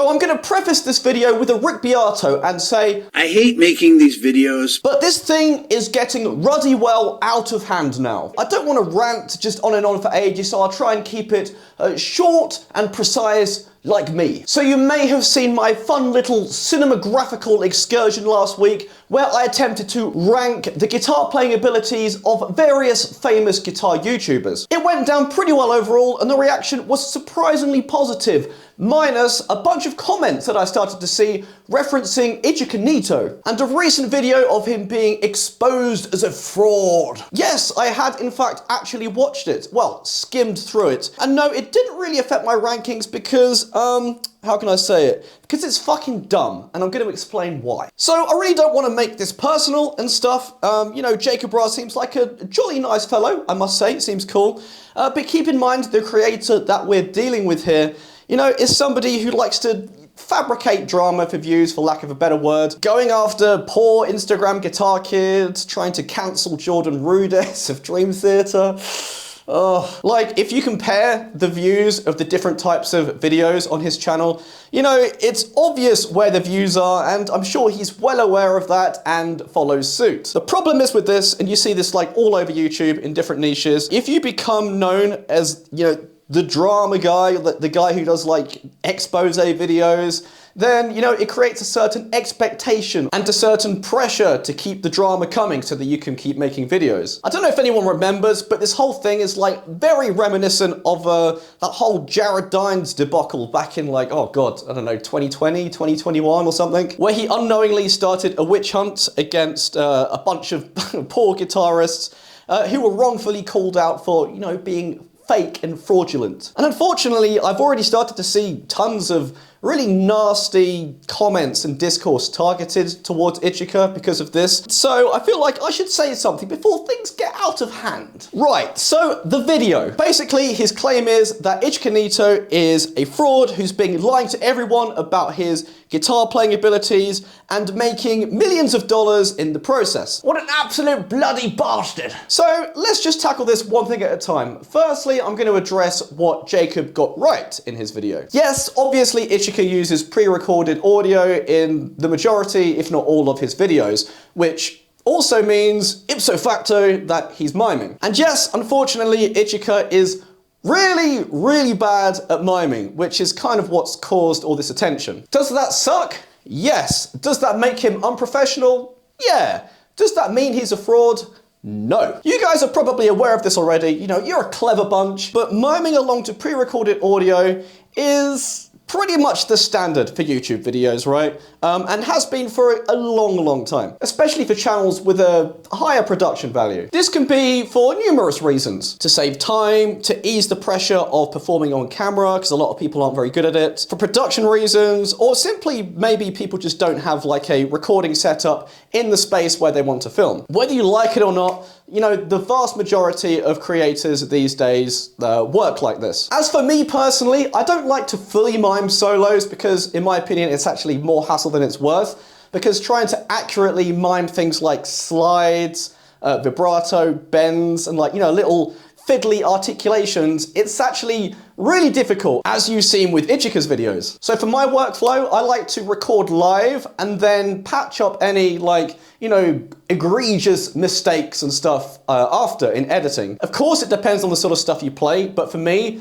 So I'm going to preface this video with a Rick Beato and say, I hate making these videos, but this thing is getting ruddy well out of hand now. I don't want to rant just on and on for ages, so I'll try and keep it short and precise like me. So you may have seen my fun little cinematographical excursion last week where I attempted to rank the guitar playing abilities of various famous guitar YouTubers. It went down pretty well overall and the reaction was surprisingly positive, minus a bunch of comments that I started to see referencing Ichika Nito and a recent video of him being exposed as a fraud. Yes, I had in fact actually watched it, well, skimmed through it, and no, it didn't really affect my rankings because, how can I say it? Because it's fucking dumb, and I'm going to explain why. So I really don't want to make this personal and stuff. You know, Jacob Ra seems like a jolly nice fellow, I must say, it seems cool. But keep in mind, the creator that we're dealing with here, you know, is somebody who likes to fabricate drama for views, for lack of a better word, going after poor Instagram guitar kids, trying to cancel Jordan Rudess of Dream Theater. Like, if you compare the views of the different types of videos on his channel, you know, it's obvious where the views are, and I'm sure he's well aware of that and follows suit. The problem is with this, and you see this like all over YouTube in different niches, if you become known as, you know, the drama guy, the guy who does like expose videos, then, you know, it creates a certain expectation and a certain pressure to keep the drama coming so that you can keep making videos. I don't know if anyone remembers, but this whole thing is like very reminiscent of that whole Jared Dines debacle back in like, oh God, I don't know, 2020, 2021 or something, where he unknowingly started a witch hunt against a bunch of poor guitarists who were wrongfully called out for, you know, being fake and fraudulent. And unfortunately, I've already started to see tons of really nasty comments and discourse targeted towards Ichika because of this. So I feel like I should say something before things get out of hand. Right, so the video. Basically, his claim is that Ichika Nito is a fraud who's been lying to everyone about his guitar playing abilities and making millions of dollars in the process. What an absolute bloody bastard. So let's just tackle this one thing at a time. Firstly, I'm going to address what Jacob got right in his video. Yes, obviously Ichika uses pre-recorded audio in the majority, if not all, of his videos, which also means, ipso facto, that he's miming. And yes, unfortunately, Ichika is really, really bad at miming, which is kind of what's caused all this attention. Does that suck? Yes. Does that make him unprofessional? Yeah. Does that mean he's a fraud? No. You guys are probably aware of this already. You know, you're a clever bunch, but miming along to pre-recorded audio is pretty much the standard for YouTube videos, right? And has been for a long, long time, especially for channels with a higher production value. This can be for numerous reasons: to save time, to ease the pressure of performing on camera, because a lot of people aren't very good at it, for production reasons, or simply maybe people just don't have like a recording setup in the space where they want to film. Whether you like it or not, you know, the vast majority of creators these days work like this. As for me personally, I don't like to fully mime solos because, in my opinion, it's actually more hassle than it's worth, because trying to accurately mime things like slides, vibrato, bends, and like, you know, little fiddly articulations, it's actually really difficult, as you've seen with Ichika's videos. So for my workflow, I like to record live and then patch up any, like, you know, egregious mistakes and stuff after in editing. Of course, it depends on the sort of stuff you play, but for me,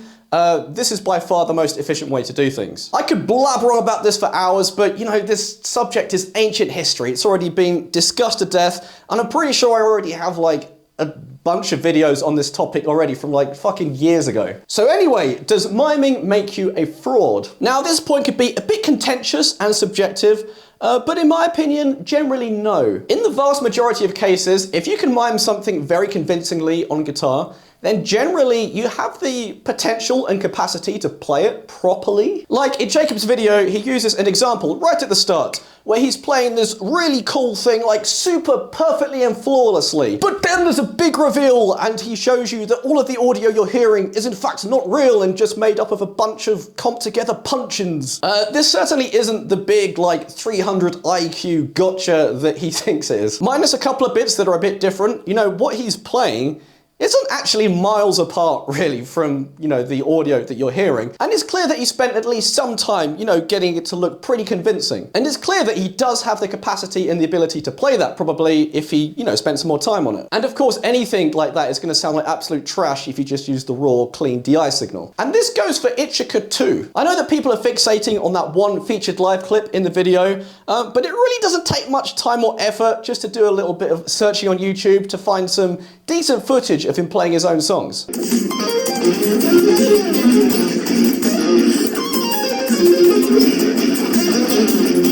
this is by far the most efficient way to do things. I could blabber on about this for hours, but you know, this subject is ancient history. It's already been discussed to death, and I'm pretty sure I already have like a bunch of videos on this topic already from like fucking years ago. So anyway, does miming make you a fraud? Now, this point could be a bit contentious and subjective, but in my opinion, generally no. In the vast majority of cases, if you can mime something very convincingly on guitar, then generally you have the potential and capacity to play it properly. Like in Jacob's video, he uses an example right at the start, where he's playing this really cool thing like super perfectly and flawlessly. But then there's a big reveal and he shows you that all of the audio you're hearing is in fact not real and just made up of a bunch of comped together punch-ins. This certainly isn't the big like 300 IQ gotcha that he thinks it is. Minus a couple of bits that are a bit different. You know, what he's playing isn't actually miles apart, really, from, you know, the audio that you're hearing. And it's clear that he spent at least some time, you know, getting it to look pretty convincing. And it's clear that he does have the capacity and the ability to play that, probably, if he, you know, spent some more time on it. And of course, anything like that is going to sound like absolute trash if you just use the raw, clean DI signal. And this goes for Ichika too. I know that people are fixating on that one featured live clip in the video, but it really doesn't take much time or effort just to do a little bit of searching on YouTube to find some decent footage of him playing his own songs.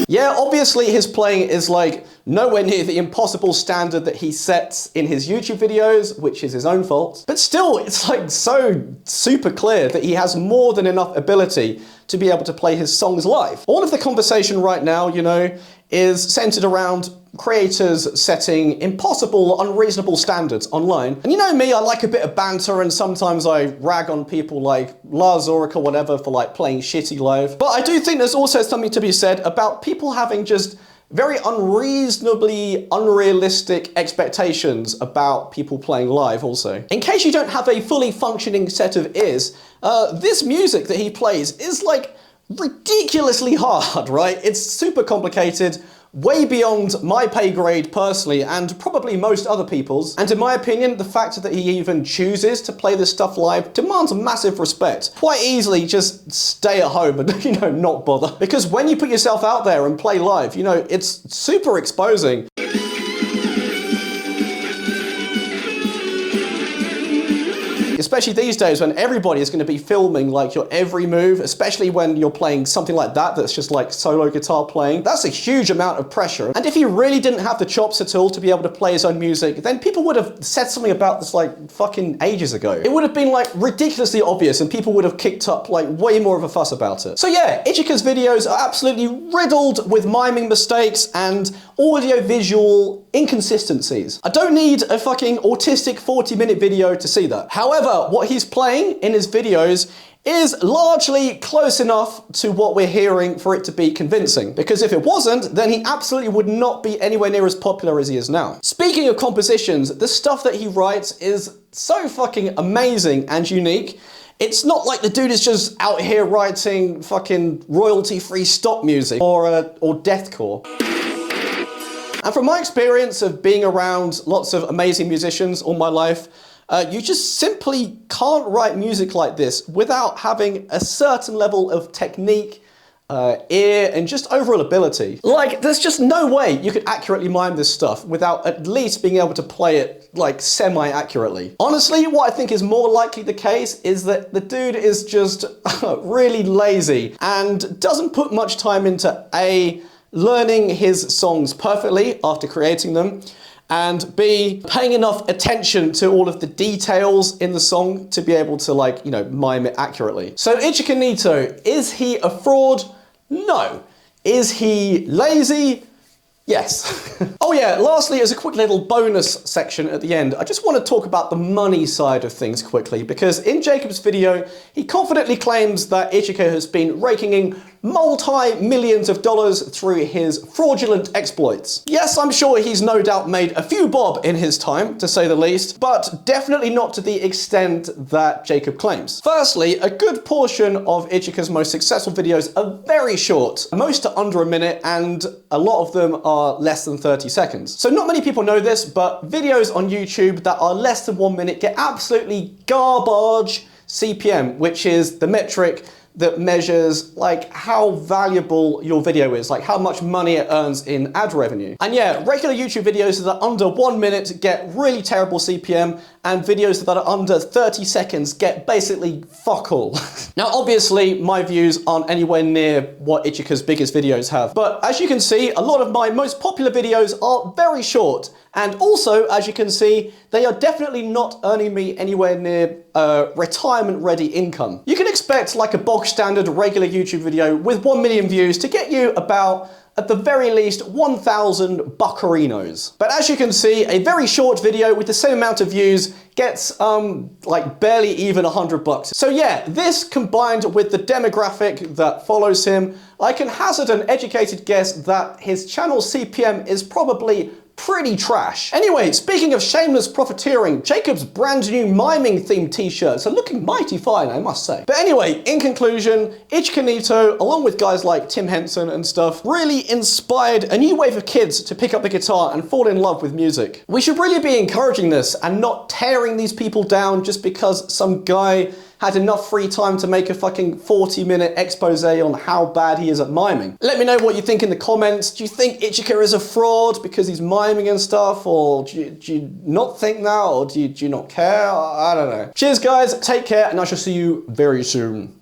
Yeah, obviously his playing is like nowhere near the impossible standard that he sets in his YouTube videos, which is his own fault. But still, it's like so super clear that he has more than enough ability to be able to play his songs live. All of the conversation right now, you know, is centered around creators setting impossible, unreasonable standards online. And you know me, I like a bit of banter, and sometimes I rag on people like Lars Ulrich or whatever for like playing shitty live. But I do think there's also something to be said about people having just very unreasonably unrealistic expectations about people playing live also. In case you don't have a fully functioning set of ears, this music that he plays is like ridiculously hard, right? It's super complicated, way beyond my pay grade personally, and probably most other people's. And in my opinion, the fact that he even chooses to play this stuff live demands massive respect. Quite easily just stay at home and, you know, not bother. Because when you put yourself out there and play live, you know, it's super exposing. Especially these days when everybody is going to be filming like your every move, especially when you're playing something like that that's just like solo guitar playing. That's a huge amount of pressure. And if he really didn't have the chops at all to be able to play his own music, then people would have said something about this like fucking ages ago. It would have been like ridiculously obvious and people would have kicked up like way more of a fuss about it. So yeah, Ichika's videos are absolutely riddled with miming mistakes and audio-visual inconsistencies. I don't need a fucking autistic 40-minute video to see that. However, what he's playing in his videos is largely close enough to what we're hearing for it to be convincing. Because if it wasn't, then he absolutely would not be anywhere near as popular as he is now. Speaking of compositions, the stuff that he writes is so fucking amazing and unique. It's not like the dude is just out here writing fucking royalty-free stop music or deathcore. And from my experience of being around lots of amazing musicians all my life, you just simply can't write music like this without having a certain level of technique, ear, and just overall ability. Like, there's just no way you could accurately mime this stuff without at least being able to play it, like, semi-accurately. Honestly, what I think is more likely the case is that the dude is just really lazy and doesn't put much time into A, learning his songs perfectly after creating them, and B, paying enough attention to all of the details in the song to be able to, like, you know, mime it accurately. So Ichika Nito, is he a fraud? No. Is he lazy? Yes. Oh yeah, lastly, as a quick little bonus section at the end, I just want to talk about the money side of things quickly, because in Jacob's video, he confidently claims that Ichika has been raking in multi-millions of dollars through his fraudulent exploits. Yes, I'm sure he's no doubt made a few bob in his time, to say the least, but definitely not to the extent that Jacob claims. Firstly, a good portion of Ichika's most successful videos are very short, most are under a minute, and a lot of them are less than 30 seconds. So not many people know this, but videos on YouTube that are less than 1 minute get absolutely garbage CPM, which is the metric that measures like how valuable your video is, like how much money it earns in ad revenue. And yeah, regular YouTube videos that are under 1 minute get really terrible CPM, and videos that are under 30 seconds get basically fuck all. Now obviously my views aren't anywhere near what Ichika's biggest videos have, but as you can see, a lot of my most popular videos are very short, and also, as you can see, they are definitely not earning me anywhere near retirement-ready income. You can expect like a bog standard regular YouTube video with 1 million views to get you about, at the very least, 1,000 buccarinos. But as you can see, a very short video with the same amount of views gets like barely even $100. So yeah, this combined with the demographic that follows him, I can hazard an educated guess that his channel CPM is probably pretty trash. Anyway, speaking of shameless profiteering, Jacob's brand new miming themed t-shirts are looking mighty fine, I must say. But anyway, in conclusion, Ichika Nito, along with guys like Tim Henson and stuff, really inspired a new wave of kids to pick up the guitar and fall in love with music. We should really be encouraging this and not tearing these people down just because some guy had enough free time to make a fucking 40-minute expose on how bad he is at miming. Let me know what you think in the comments. Do you think Ichika is a fraud because he's miming and stuff? Or do you not think that? Or do you not care? I don't know. Cheers guys, take care, and I shall see you very soon.